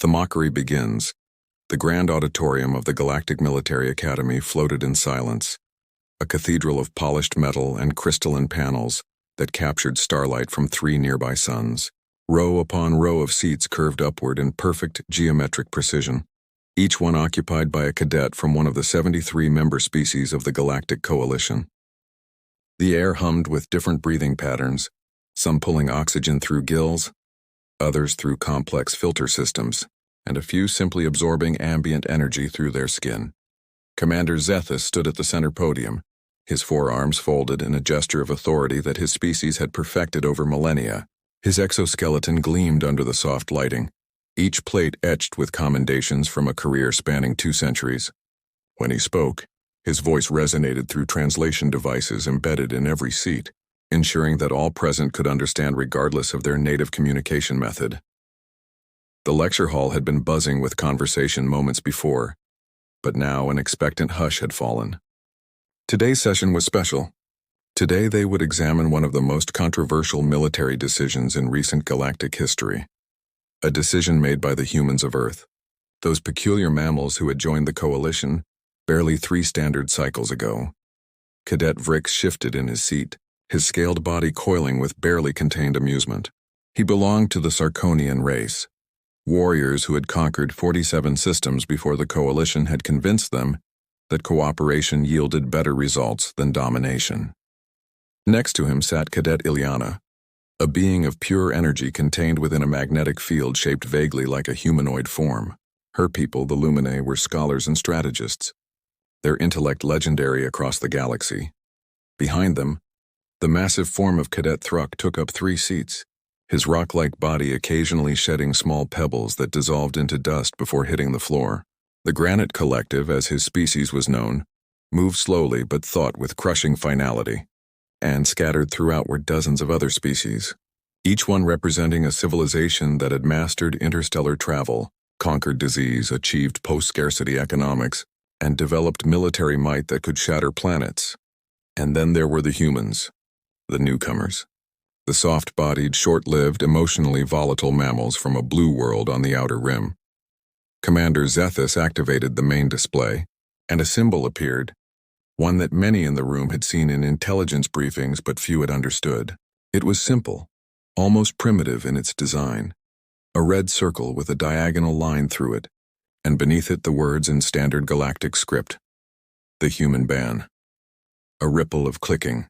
The mockery begins. The grand auditorium of the Galactic Military Academy floated in silence, a cathedral of polished metal and crystalline panels that captured starlight from 3 nearby suns. Row upon row of seats curved upward in perfect geometric precision, each one occupied by a cadet from one of the 73 member species of the Galactic Coalition. The air hummed with different breathing patterns, some pulling oxygen through gills, others through complex filter systems, and a few simply absorbing ambient energy through their skin. Commander Zethus stood at the center podium, his forearms folded in a gesture of authority that his species had perfected over millennia. His exoskeleton gleamed under the soft lighting, each plate etched with commendations from a career spanning 2 centuries. When he spoke, his voice resonated through translation devices embedded in every seat, ensuring that all present could understand regardless of their native communication method. The lecture hall had been buzzing with conversation moments before, but now an expectant hush had fallen. Today's session was special. Today they would examine one of the most controversial military decisions in recent galactic history. A decision made by the humans of Earth, those peculiar mammals who had joined the Coalition barely 3 standard cycles ago. Cadet Vrix shifted in his seat, his scaled body coiling with barely contained amusement. He belonged to the Sarkonian race, warriors who had conquered 47 systems before the Coalition had convinced them that cooperation yielded better results than domination. Next to him sat Cadet Ilyana, a being of pure energy contained within a magnetic field shaped vaguely like a humanoid form. Her people, the Luminae, were scholars and strategists, their intellect legendary across the galaxy. Behind them, the massive form of Cadet Thruk took up 3 seats, his rock-like body occasionally shedding small pebbles that dissolved into dust before hitting the floor. The Granite Collective, as his species was known, moved slowly but thought with crushing finality, and scattered throughout were dozens of other species, each one representing a civilization that had mastered interstellar travel, conquered disease, achieved post-scarcity economics, and developed military might that could shatter planets. And then there were the humans, the newcomers, the soft-bodied, short-lived, emotionally volatile mammals from a blue world on the outer rim. Commander Zethus activated the main display, and a symbol appeared, one that many in the room had seen in intelligence briefings but few had understood. It was simple, almost primitive in its design, a red circle with a diagonal line through it, and beneath it the words in standard galactic script, "The Human Ban." A ripple of clicking,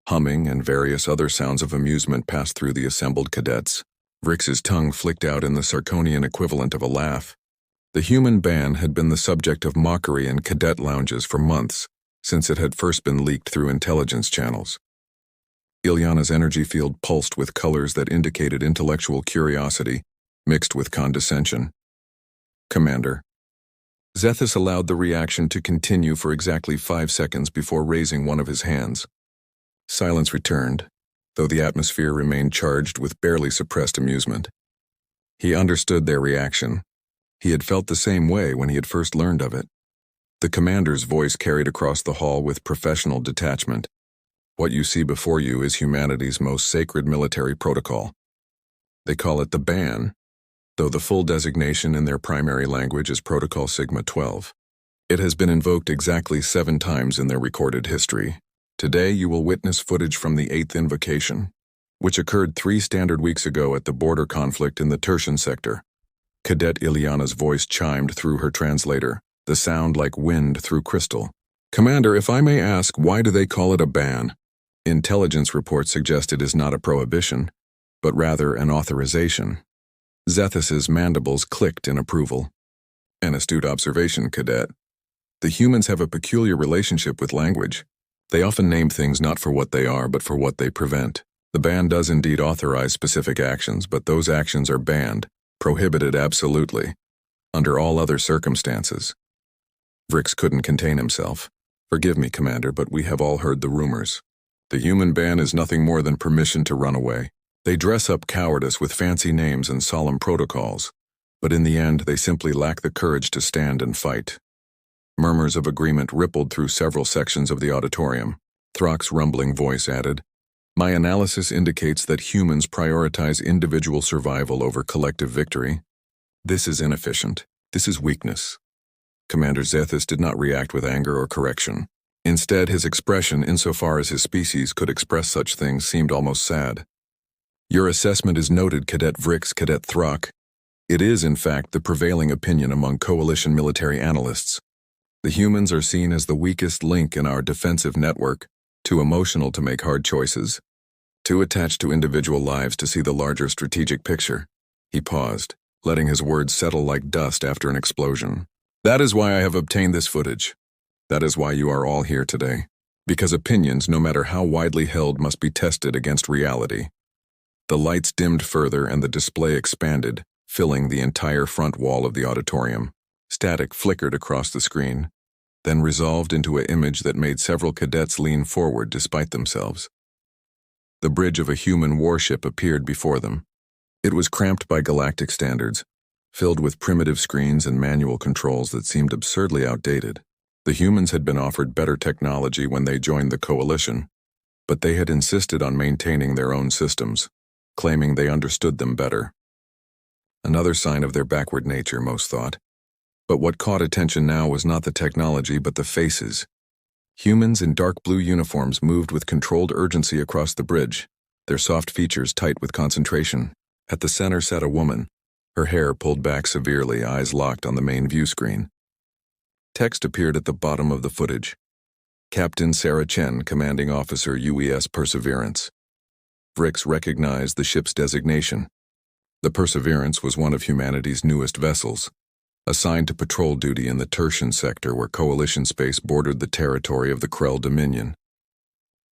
humming, and various other sounds of amusement passed through the assembled cadets. Vrix's tongue flicked out in the Sarkonian equivalent of a laugh. The Human Ban had been the subject of mockery in cadet lounges for months, since it had first been leaked through intelligence channels. Ilyana's energy field pulsed with colors that indicated intellectual curiosity, mixed with condescension. "Commander." Zethus allowed the reaction to continue for exactly 5 seconds before raising one of his hands. Silence returned, though the atmosphere remained charged with barely suppressed amusement. He understood their reaction. He had felt the same way when he had first learned of it. The commander's voice carried across the hall with professional detachment. "What you see before you is humanity's most sacred military protocol. They call it the Ban, though the full designation in their primary language is Protocol Sigma 12. It has been invoked exactly 7 times in their recorded history. Today you will witness footage from the 8th invocation, which occurred 3 standard weeks ago at the border conflict in the Tertian sector." Cadet Ilyana's voice chimed through her translator, the sound like wind through crystal. "Commander, if I may ask, why do they call it a ban?" Intelligence reports suggest it is not a prohibition, but rather an authorization. Zethus's mandibles clicked in approval. "An astute observation, Cadet. The humans have a peculiar relationship with language. They often name things not for what they are, but for what they prevent. The ban does indeed authorize specific actions, but those actions are banned, prohibited absolutely, under all other circumstances." Vrix couldn't contain himself. "Forgive me, Commander, but we have all heard the rumors. The Human Ban is nothing more than permission to run away. They dress up cowardice with fancy names and solemn protocols, but in the end they simply lack the courage to stand and fight." Murmurs of agreement rippled through several sections of the auditorium. Thruk's rumbling voice added, "My analysis indicates that humans prioritize individual survival over collective victory. This is inefficient. This is weakness. Commander Zethus did not react with anger or correction. Instead, his expression, insofar as his species could express such things, seemed almost sad. Your assessment is noted, Cadet Vrix, Cadet Throck. It is, in fact, the prevailing opinion among coalition military analysts. The humans are seen as the weakest link in our defensive network, too emotional to make hard choices, too attached to individual lives to see the larger strategic picture. He paused, letting his words settle like dust after an explosion. That is why I have obtained this footage. That is why you are all here today. Because opinions, no matter how widely held, must be tested against reality. The lights dimmed further and the display expanded, filling the entire front wall of the auditorium. Static flickered across the screen, then resolved into an image that made several cadets lean forward despite themselves. The bridge of a human warship appeared before them. It was cramped by galactic standards, filled with primitive screens and manual controls that seemed absurdly outdated. The humans had been offered better technology when they joined the coalition, but they had insisted on maintaining their own systems, claiming they understood them better. Another sign of their backward nature, most thought. But what caught attention now was not the technology but the faces. Humans in dark blue uniforms moved with controlled urgency across the bridge, their soft features tight with concentration. At the center sat a woman, her hair pulled back severely, eyes locked on the main view screen. Text appeared at the bottom of the footage. Captain Sarah Chen, Commanding Officer, UES Perseverance. Vrix recognized the ship's designation. The Perseverance was one of humanity's newest vessels, assigned to patrol duty in the Tertian sector where Coalition space bordered the territory of the Krell Dominion.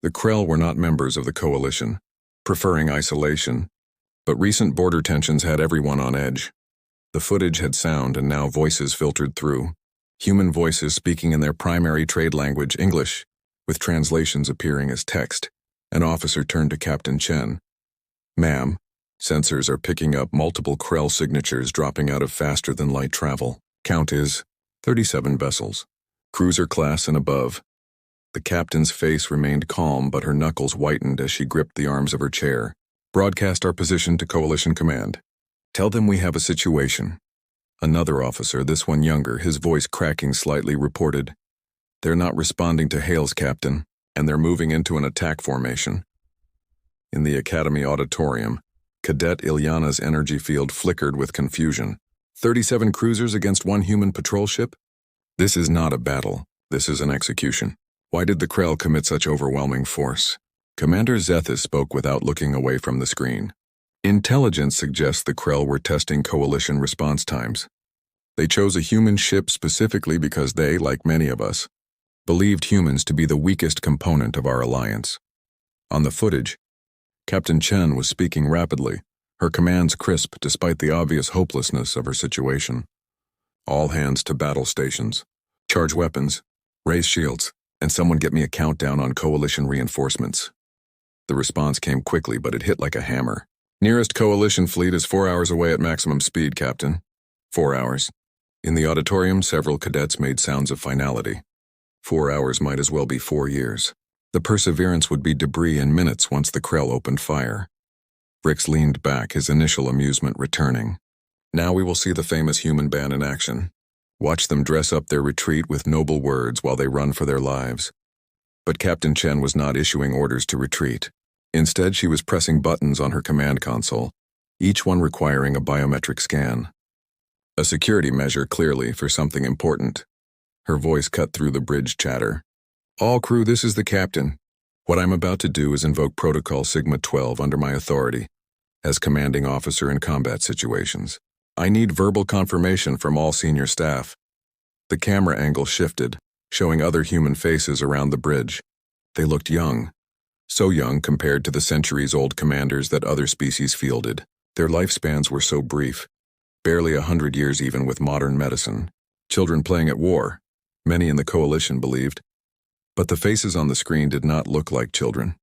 The Krell were not members of the Coalition, preferring isolation, but recent border tensions had everyone on edge. The footage had sound and now voices filtered through. Human voices speaking in their primary trade language, English, with translations appearing as text. An officer turned to Captain Chen. Ma'am, sensors are picking up multiple Krell signatures dropping out of faster-than-light travel. Count is 37 vessels, cruiser class and above. The captain's face remained calm, but her knuckles whitened as she gripped the arms of her chair. Broadcast our position to Coalition Command. Tell them we have a situation. Another officer, this one younger, his voice cracking slightly, reported, They're not responding to hails, Captain, and they're moving into an attack formation. In the Academy auditorium, Cadet Ilyana's energy field flickered with confusion. 37 cruisers against one human patrol ship? This is not a battle. This is an execution. Why did the Krell commit such overwhelming force? Commander Zethus spoke without looking away from the screen. Intelligence suggests the Krell were testing coalition response times. They chose a human ship specifically because they, like many of us, believed humans to be the weakest component of our alliance. On the footage, Captain Chen was speaking rapidly, her commands crisp despite the obvious hopelessness of her situation. All hands to battle stations. Charge weapons, raise shields, and someone get me a countdown on coalition reinforcements. The response came quickly, but it hit like a hammer. Nearest coalition fleet is 4 hours away at maximum speed, Captain. 4 hours. In the auditorium, several cadets made sounds of finality. 4 hours might as well be 4 years. The Perseverance would be debris in minutes once the Krell opened fire. Vrix leaned back, his initial amusement returning. Now we will see the famous human band in action. Watch them dress up their retreat with noble words while they run for their lives. But Captain Chen was not issuing orders to retreat. Instead, she was pressing buttons on her command console, each one requiring a biometric scan. A security measure, clearly, for something important. Her voice cut through the bridge chatter. All crew, this is the captain. What I'm about to do is invoke Protocol Sigma 12 under my authority, as commanding officer in combat situations. I need verbal confirmation from all senior staff. The camera angle shifted, showing other human faces around the bridge. They looked young. So young compared to the centuries-old commanders that other species fielded. Their lifespans were so brief, barely 100 years even with modern medicine. Children playing at war, many in the coalition believed. But the faces on the screen did not look like children.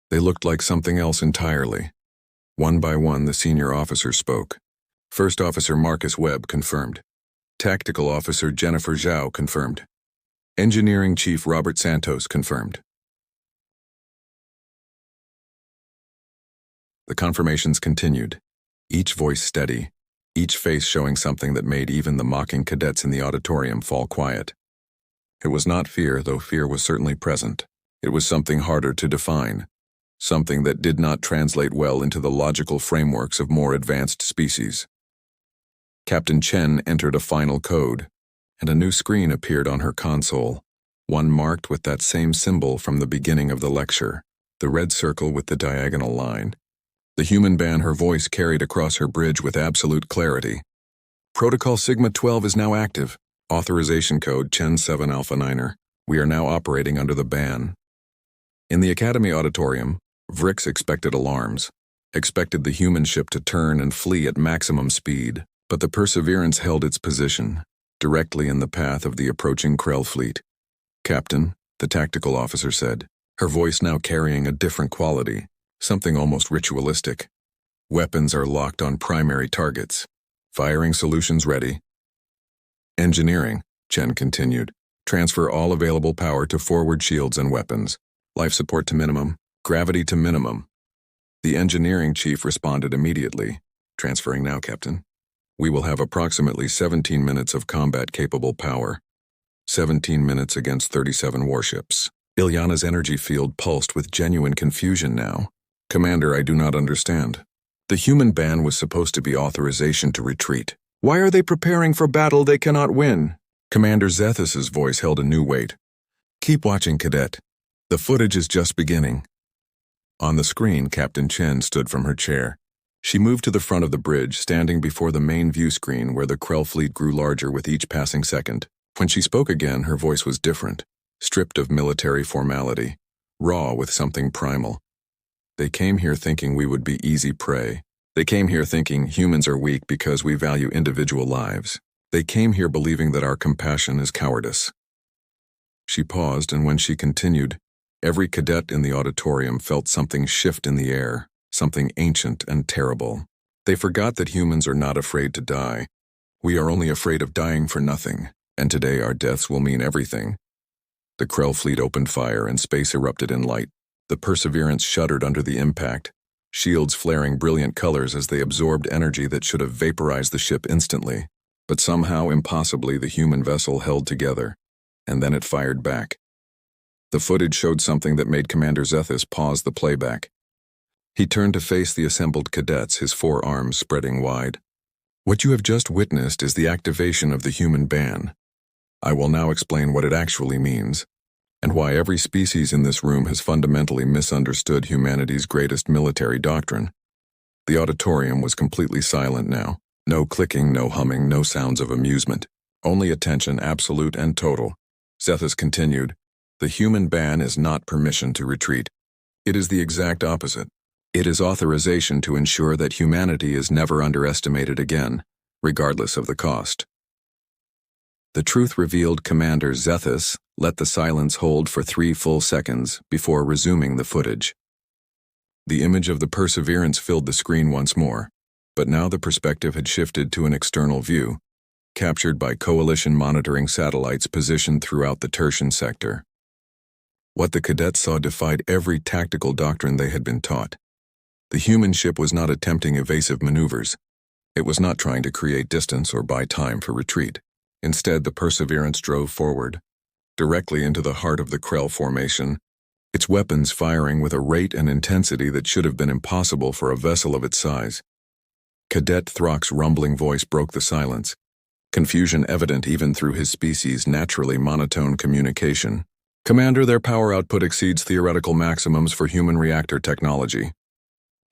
They looked like something else entirely. One by one, the senior officers spoke. First Officer Marcus Webb confirmed. Tactical Officer Jennifer Zhao confirmed. Engineering Chief Robert Santos confirmed. The confirmations continued, each voice steady, each face showing something that made even the mocking cadets in the auditorium fall quiet. It was not fear, though fear was certainly present. It was something harder to define, something that did not translate well into the logical frameworks of more advanced species. Captain Chen entered a final code, and a new screen appeared on her console, one marked with that same symbol from the beginning of the lecture, the red circle with the diagonal line. The human band her voice carried across her bridge with absolute clarity. Protocol Sigma 12 is now active. Authorization code Chen 7 Alpha 9er. We are now operating under the ban. In the Academy auditorium, Vrix expected alarms, expected the human ship to turn and flee at maximum speed, but the Perseverance held its position, directly in the path of the approaching Krell fleet. "Captain," the tactical officer said, her voice now carrying a different quality, something almost ritualistic. "Weapons are locked on primary targets. Firing solutions ready." "Engineering," Chen continued. "Transfer all available power to forward shields and weapons. Life support to minimum, gravity to minimum." The engineering chief responded immediately. "Transferring now, Captain. We will have approximately 17 minutes of combat-capable power. 17 minutes against 37 warships." Ilyana's energy field pulsed with genuine confusion now. "Commander, I do not understand. The human ban was supposed to be authorization to retreat. Why are they preparing for battle they cannot win?" Commander Zethus's voice held a new weight. "Keep watching, cadet. The footage is just beginning." On the screen, Captain Chen stood from her chair. She moved to the front of the bridge, standing before the main view screen where the Krell fleet grew larger with each passing second. When she spoke again, her voice was different, stripped of military formality, raw with something primal. "They came here thinking we would be easy prey. They came here thinking humans are weak because we value individual lives. They came here believing that our compassion is cowardice." She paused, and when she continued, every cadet in the auditorium felt something shift in the air, something ancient and terrible. They forgot that humans are not afraid to die. We are only afraid of dying for nothing, and today our deaths will mean everything. The Krell fleet opened fire and space erupted in light. The Perseverance shuddered under the impact, shields flaring brilliant colors as they absorbed energy that should have vaporized the ship instantly. But somehow, impossibly, the human vessel held together, and then it fired back. The footage showed something that made Commander Zethus pause the playback. He turned to face the assembled cadets, his forearms spreading wide. "What you have just witnessed is the activation of the human ban. I will now explain what it actually means, and why every species in this room has fundamentally misunderstood humanity's greatest military doctrine." The auditorium was completely silent now. No clicking, no humming, no sounds of amusement. Only attention, absolute and total. Zethus continued, "The human ban is not permission to retreat. It is the exact opposite. It is authorization to ensure that humanity is never underestimated again, regardless of the cost." The truth revealed Commander Zethus let the silence hold for 3 full seconds before resuming the footage. The image of the Perseverance filled the screen once more, but now the perspective had shifted to an external view, captured by coalition monitoring satellites positioned throughout the Tertian sector. What the cadets saw defied every tactical doctrine they had been taught. The human ship was not attempting evasive maneuvers. It was not trying to create distance or buy time for retreat. Instead, the Perseverance drove forward, directly into the heart of the Krell formation, its weapons firing with a rate and intensity that should have been impossible for a vessel of its size. Cadet Throck's rumbling voice broke the silence, confusion evident even through his species' naturally monotone communication. "Commander, their power output exceeds theoretical maximums for human reactor technology.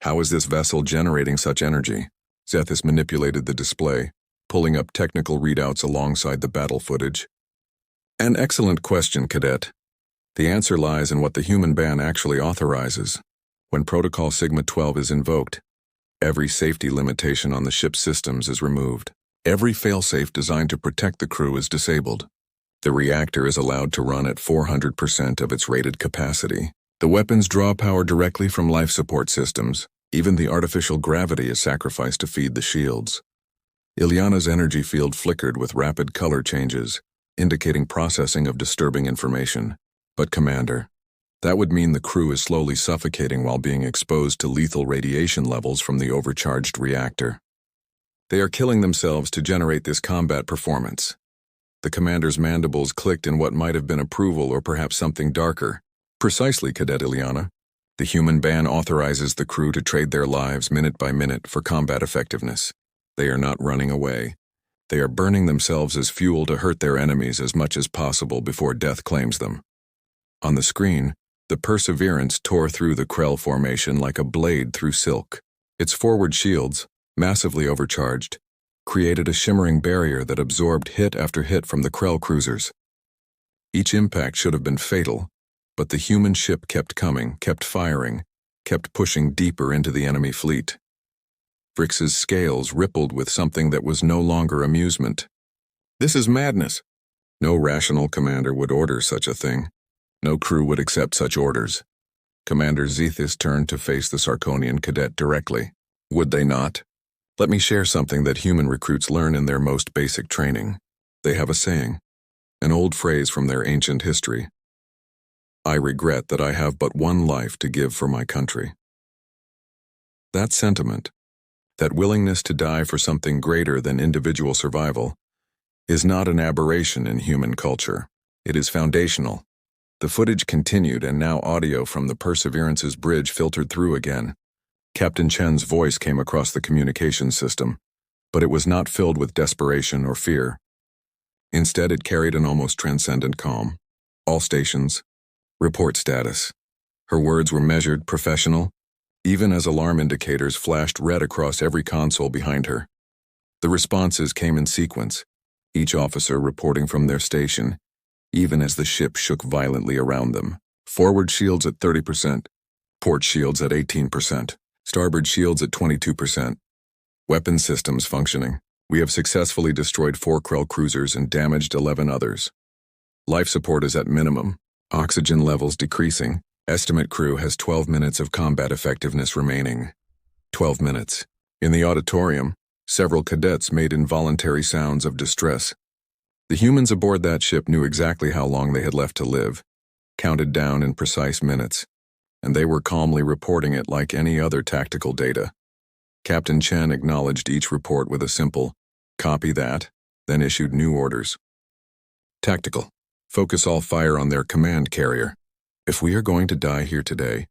How is this vessel generating such energy?" Zethus manipulated the display, pulling up technical readouts alongside the battle footage. "An excellent question, Cadet. The answer lies in what the human ban actually authorizes. When Protocol Sigma 12 is invoked, every safety limitation on the ship's systems is removed. Every failsafe designed to protect the crew is disabled. The reactor is allowed to run at 400% of its rated capacity. The weapons draw power directly from life support systems. Even the artificial gravity is sacrificed to feed the shields." Ilyana's energy field flickered with rapid color changes, indicating processing of disturbing information. "But Commander, that would mean the crew is slowly suffocating while being exposed to lethal radiation levels from the overcharged reactor." They are killing themselves to generate this combat performance. The commander's mandibles clicked in what might have been approval or perhaps something darker. Precisely, Cadet Ileana. The human ban authorizes the crew to trade their lives minute by minute for combat effectiveness. They are not running away. They are burning themselves as fuel to hurt their enemies as much as possible before death claims them. On the screen, the Perseverance tore through the Krell formation like a blade through silk. Its forward shields, massively overcharged, created a shimmering barrier that absorbed hit after hit from the Krell cruisers. Each impact should have been fatal, but the human ship kept coming, kept firing, kept pushing deeper into the enemy fleet. Vrix's scales rippled with something that was no longer amusement. This is madness. No rational commander would order such a thing. No crew would accept such orders. Commander Zethys turned to face the Sarkonian cadet directly. Would they not? Let me share something that human recruits learn in their most basic training. They have a saying, an old phrase from their ancient history. I regret that I have but one life to give for my country. That sentiment, that willingness to die for something greater than individual survival, is not an aberration in human culture. It is foundational. The footage continued, and now audio from the Perseverance's bridge filtered through again. Captain Chen's voice came across the communications system, but it was not filled with desperation or fear. Instead, it carried an almost transcendent calm. All stations, report status. Her words were measured, professional, even as alarm indicators flashed red across every console behind her. The responses came in sequence, each officer reporting from their station, even as the ship shook violently around them. Forward shields at 30%, port shields at 18%, starboard shields at 22%. Weapon systems functioning. We have successfully destroyed 4 Krell cruisers and damaged 11 others. Life support is at minimum. Oxygen levels decreasing. Estimate crew has 12 minutes of combat effectiveness remaining. 12 minutes. In the auditorium, several cadets made involuntary sounds of distress. The humans aboard that ship knew exactly how long they had left to live, counted down in precise minutes, and they were calmly reporting it like any other tactical data. Captain Chen acknowledged each report with a simple, "Copy that," then issued new orders. Tactical. Focus all fire on their command carrier. If we are going to die here today,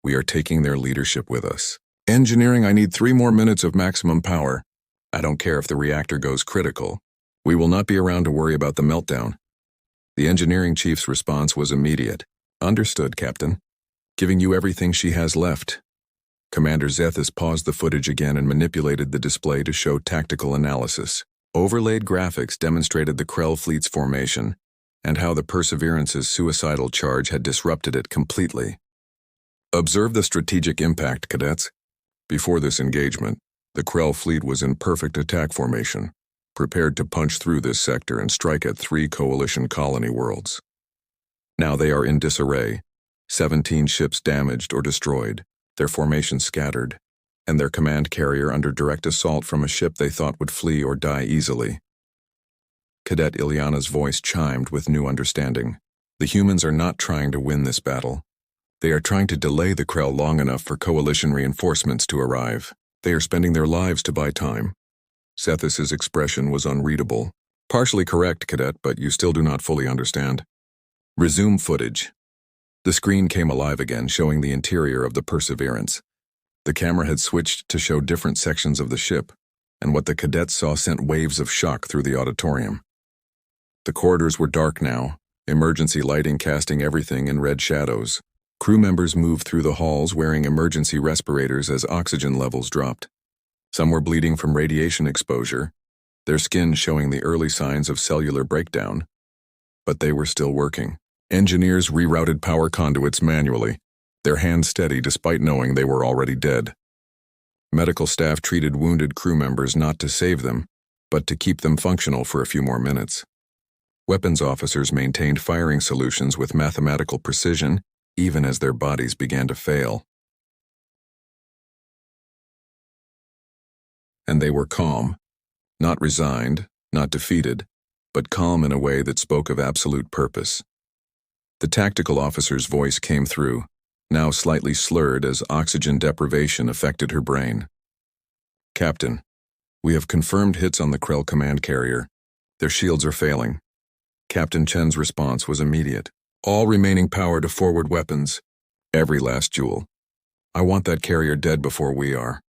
we are taking their leadership with us. Engineering, I need 3 more minutes of maximum power. I don't care if the reactor goes critical. We will not be around to worry about the meltdown. The engineering chief's response was immediate. Understood, Captain. Giving you everything she has left. Commander Zethys paused the footage again and manipulated the display to show tactical analysis. Overlaid graphics demonstrated the Krell fleet's formation and how the Perseverance's suicidal charge had disrupted it completely. Observe the strategic impact, cadets. Before this engagement, the Krell fleet was in perfect attack formation, prepared to punch through this sector and strike at 3 coalition colony worlds. Now they are in disarray, 17 ships damaged or destroyed, their formation scattered, and their command carrier under direct assault from a ship they thought would flee or die easily. Cadet Ileana's voice chimed with new understanding. The humans are not trying to win this battle. They are trying to delay the Krell long enough for coalition reinforcements to arrive. They are spending their lives to buy time. Zethys's expression was unreadable. Partially correct, Cadet, but you still do not fully understand. Resume footage. The screen came alive again, showing the interior of the Perseverance. The camera had switched to show different sections of the ship, and what the cadets saw sent waves of shock through the auditorium. The corridors were dark now, emergency lighting casting everything in red shadows. Crew members moved through the halls wearing emergency respirators as oxygen levels dropped. Some were bleeding from radiation exposure, their skin showing the early signs of cellular breakdown. But they were still working. Engineers rerouted power conduits manually, their hands steady despite knowing they were already dead. Medical staff treated wounded crew members not to save them, but to keep them functional for a few more minutes. Weapons officers maintained firing solutions with mathematical precision, even as their bodies began to fail. And they were calm, not resigned, not defeated, but calm in a way that spoke of absolute purpose. The tactical officer's voice came through, now slightly slurred as oxygen deprivation affected her brain. Captain, We have confirmed hits on the Krell command carrier. Their shields are failing. Captain Chen's response was immediate. All remaining power to forward weapons. Every last jewel. I want that carrier dead before we are.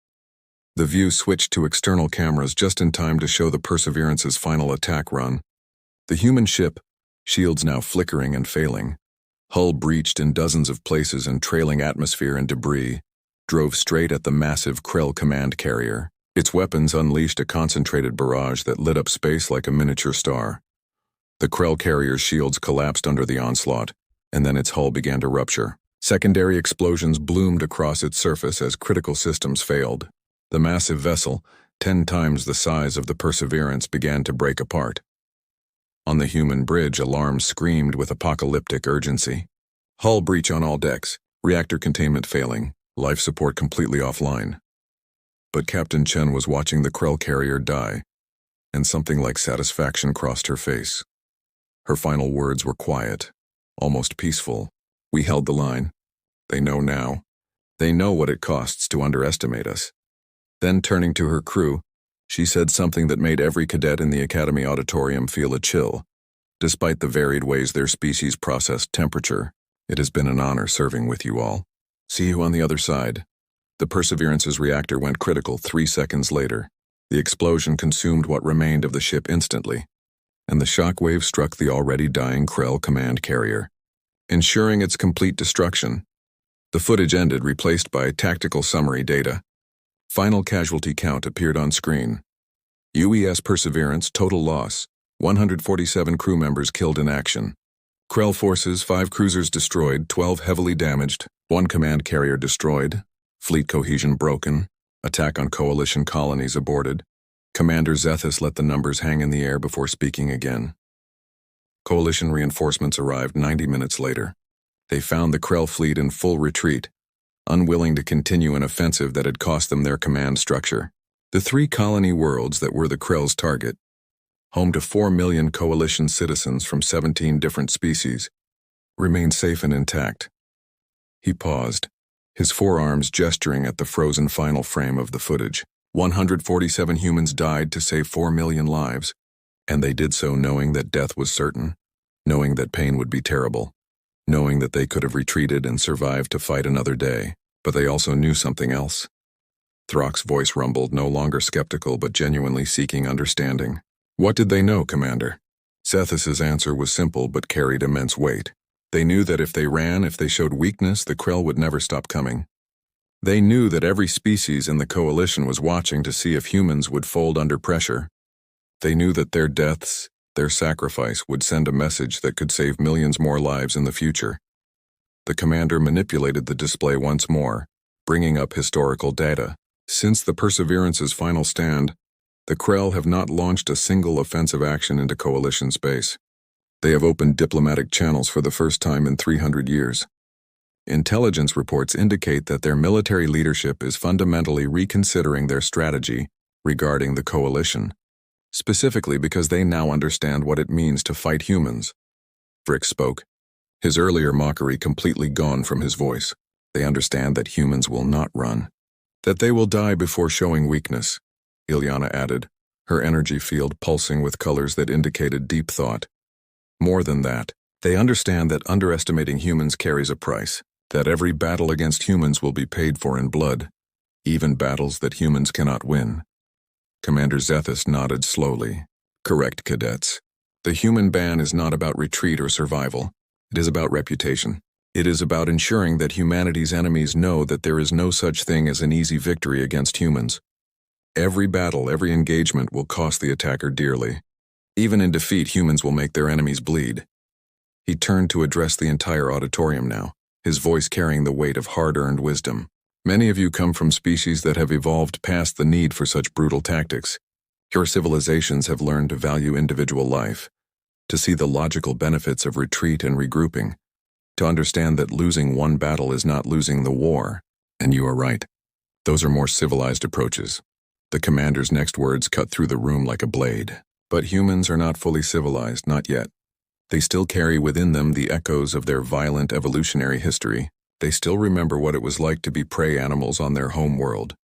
The view switched to external cameras just in time to show the Perseverance's final attack run. The human ship, shields now flickering and failing, hull breached in dozens of places and trailing atmosphere and debris, drove straight at the massive Krell command carrier. Its weapons unleashed a concentrated barrage that lit up space like a miniature star. The Krell carrier's shields collapsed under the onslaught, and then its hull began to rupture. Secondary explosions bloomed across its surface as critical systems failed. The massive vessel, 10 times the size of the Perseverance, began to break apart. On the human bridge, alarms screamed with apocalyptic urgency. Hull breach on all decks, reactor containment failing, life support completely offline. But Captain Chen was watching the Krell carrier die, and something like satisfaction crossed her face. Her final words were quiet, almost peaceful. We held the line. They know now. They know what it costs to underestimate us. Then, turning to her crew, she said something that made every cadet in the Academy auditorium feel a chill. Despite the varied ways their species processed temperature, it has been an honor serving with you all. See you on the other side. The Perseverance's reactor went critical 3 seconds later. The explosion consumed what remained of the ship instantly, and the shockwave struck the already dying Krell command carrier, ensuring its complete destruction. The footage ended, replaced by tactical summary data. Final casualty count appeared on screen. UES Perseverance, total loss, 147 crew members killed in action. Krell forces, 5 cruisers destroyed, 12 heavily damaged, 1 command carrier destroyed, fleet cohesion broken, attack on coalition colonies aborted. Commander Zethus let the numbers hang in the air before speaking again. Coalition reinforcements arrived 90 minutes later. They found the Krell fleet in full retreat, unwilling to continue an offensive that had cost them their command structure. The 3 colony worlds that were the Krell's target, home to 4 million coalition citizens from 17 different species, remained safe and intact. He paused, his forearms gesturing at the frozen final frame of the footage. 147 humans died to save 4 million lives, and they did so knowing that death was certain, knowing that pain would be terrible, knowing that they could have retreated and survived to fight another day. But they also knew something else. Throck's voice rumbled, no longer skeptical but genuinely seeking understanding. What did they know, Commander? Zethus's answer was simple but carried immense weight. They knew that if they ran, if they showed weakness, the Krell would never stop coming. They knew that every species in the coalition was watching to see if humans would fold under pressure. They knew that their deaths, their sacrifice, would send a message that could save millions more lives in the future. The commander manipulated the display once more, bringing up historical data. Since the Perseverance's final stand, the Krell have not launched a single offensive action into coalition space. They have opened diplomatic channels for the first time in 300 years. Intelligence reports indicate that their military leadership is fundamentally reconsidering their strategy regarding the coalition, specifically because they now understand what it means to fight humans. Frick spoke, his earlier mockery completely gone from his voice. They understand that humans will not run, that they will die before showing weakness, Ilyana added, her energy field pulsing with colors that indicated deep thought. More than that, they understand that underestimating humans carries a price, that every battle against humans will be paid for in blood, even battles that humans cannot win. Commander Zethus nodded slowly. Correct, cadets. The human ban is not about retreat or survival. It is about reputation. It is about ensuring that humanity's enemies know that there is no such thing as an easy victory against humans. Every battle, every engagement will cost the attacker dearly. Even in defeat, humans will make their enemies bleed. He turned to address the entire auditorium now, his voice carrying the weight of hard-earned wisdom. Many of you come from species that have evolved past the need for such brutal tactics. Your civilizations have learned to value individual life, to see the logical benefits of retreat and regrouping, to understand that losing one battle is not losing the war. And you are right. Those are more civilized approaches. The commander's next words cut through the room like a blade. But humans are not fully civilized, not yet. They still carry within them the echoes of their violent evolutionary history. They still remember what it was like to be prey animals on their home world.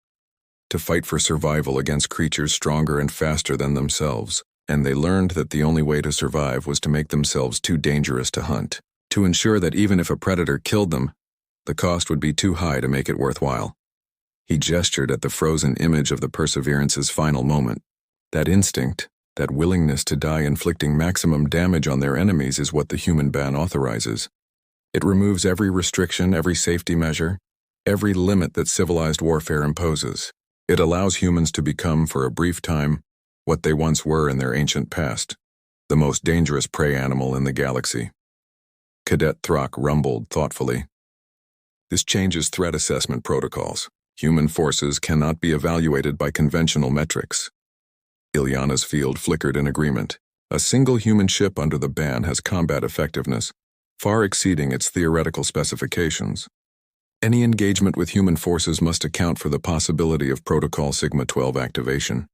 to fight for survival against creatures stronger and faster than themselves, and they learned that the only way to survive was to make themselves too dangerous to hunt, to ensure that even if a predator killed them, the cost would be too high to make it worthwhile. He gestured at the frozen image of the Perseverance's final moment. That instinct, that willingness to die inflicting maximum damage on their enemies is what the human ban authorizes. It removes every restriction, every safety measure, every limit that civilized warfare imposes. It allows humans to become, for a brief time, what they once were in their ancient past, the most dangerous prey animal in the galaxy. Cadet Throck rumbled thoughtfully. This changes threat assessment protocols. Human forces cannot be evaluated by conventional metrics. Ilyana's field flickered in agreement. A single human ship under the ban has combat effectiveness, far exceeding its theoretical specifications. Any engagement with human forces must account for the possibility of Protocol Sigma-12 activation.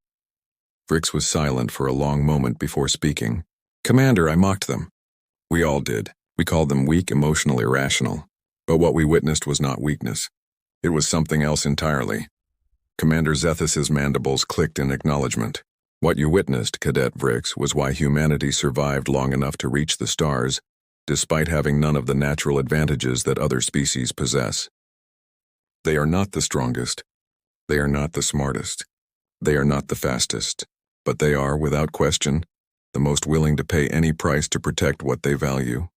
Vrix was silent for a long moment before speaking. Commander, I mocked them. We all did. We called them weak, emotional, irrational. But what we witnessed was not weakness. It was something else entirely. Commander Zethus's mandibles clicked in acknowledgement. What you witnessed, Cadet Vrix, was why humanity survived long enough to reach the stars, despite having none of the natural advantages that other species possess. They are not the strongest. They are not the smartest. They are not the fastest. But they are, without question, the most willing to pay any price to protect what they value.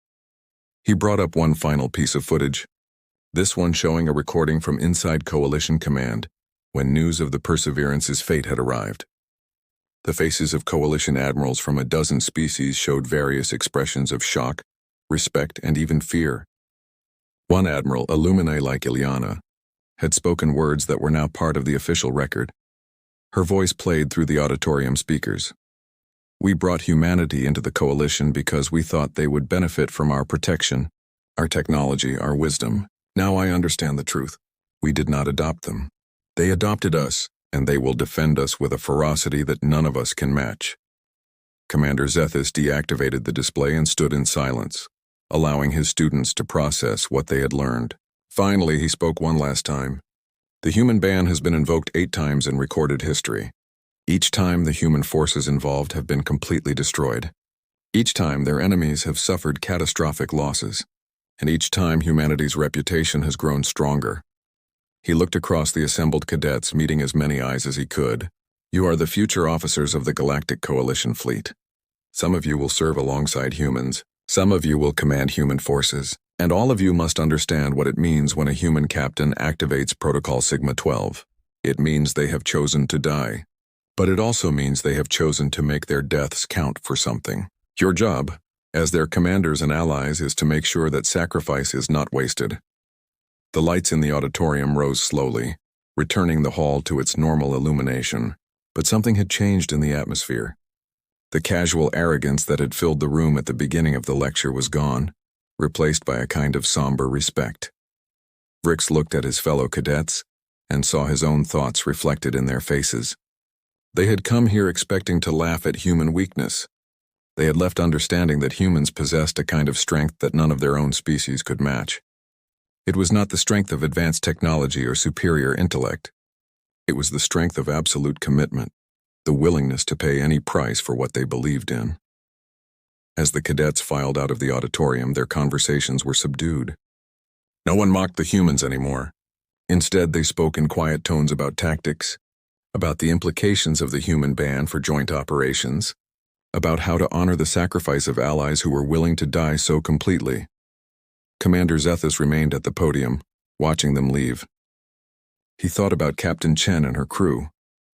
He brought up one final piece of footage, this one showing a recording from inside Coalition Command, when news of the Perseverance's fate had arrived. The faces of Coalition admirals from a dozen species showed various expressions of shock, respect, and even fear. One admiral, a Lumine like Ilyana, had spoken words that were now part of the official record. Her voice played through the auditorium speakers. We brought humanity into the Coalition because we thought they would benefit from our protection, our technology, our wisdom. Now I understand the truth. We did not adopt them. They adopted us, and they will defend us with a ferocity that none of us can match. Commander Zethus deactivated the display and stood in silence, allowing his students to process what they had learned. Finally, he spoke one last time. The human ban has been invoked 8 times in recorded history. Each time the human forces involved have been completely destroyed. Each time their enemies have suffered catastrophic losses. And each time humanity's reputation has grown stronger. He looked across the assembled cadets, meeting as many eyes as he could. You are the future officers of the Galactic Coalition fleet. Some of you will serve alongside humans. Some of you will command human forces. And all of you must understand what it means when a human captain activates Protocol Sigma-12. It means they have chosen to die. But it also means they have chosen to make their deaths count for something. Your job, as their commanders and allies, is to make sure that sacrifice is not wasted. The lights in the auditorium rose slowly, returning the hall to its normal illumination, but something had changed in the atmosphere. The casual arrogance that had filled the room at the beginning of the lecture was gone, replaced by a kind of somber respect. Vrix looked at his fellow cadets and saw his own thoughts reflected in their faces. They had come here expecting to laugh at human weakness. They had left understanding that humans possessed a kind of strength that none of their own species could match. It was not the strength of advanced technology or superior intellect. It was the strength of absolute commitment, the willingness to pay any price for what they believed in. As the cadets filed out of the auditorium, their conversations were subdued. No one mocked the humans anymore. Instead, they spoke in quiet tones about tactics, about the implications of the human ban for joint operations, about how to honor the sacrifice of allies who were willing to die so completely. Commander Zethus remained at the podium, watching them leave. He thought about Captain Chen and her crew,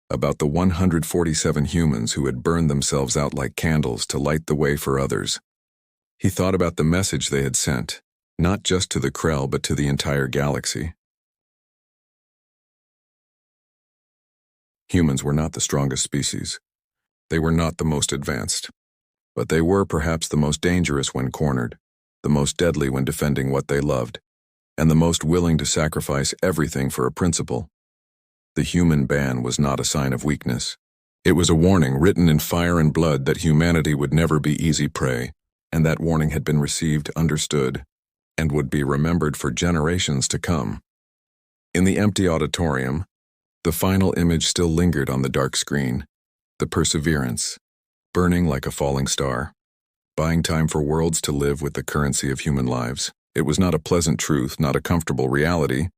about the 147 humans who had burned themselves out like candles to light the way for others. He thought about the message they had sent, not just to the Krell but to the entire galaxy. Humans were not the strongest species. They were not the most advanced. But they were perhaps the most dangerous when cornered, the most deadly when defending what they loved, and the most willing to sacrifice everything for a principle. The human ban was not a sign of weakness. It was a warning written in fire and blood that humanity would never be easy prey, and that warning had been received, understood, and would be remembered for generations to come. In the empty auditorium, The final image still lingered on the dark screen. The Perseverance, burning like a falling star, buying time for worlds to live with the currency of human lives. It was not a pleasant truth, not a comfortable reality,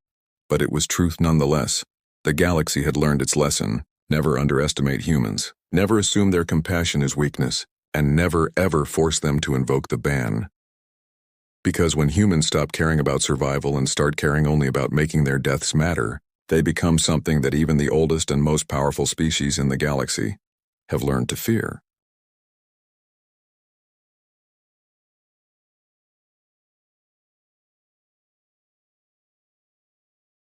but it was truth nonetheless. The galaxy had learned its lesson: never underestimate humans, never assume their compassion is weakness, and never ever force them to invoke the ban. Because when humans stop caring about survival and start caring only about making their deaths matter, they become something that even the oldest and most powerful species in the galaxy have learned to fear.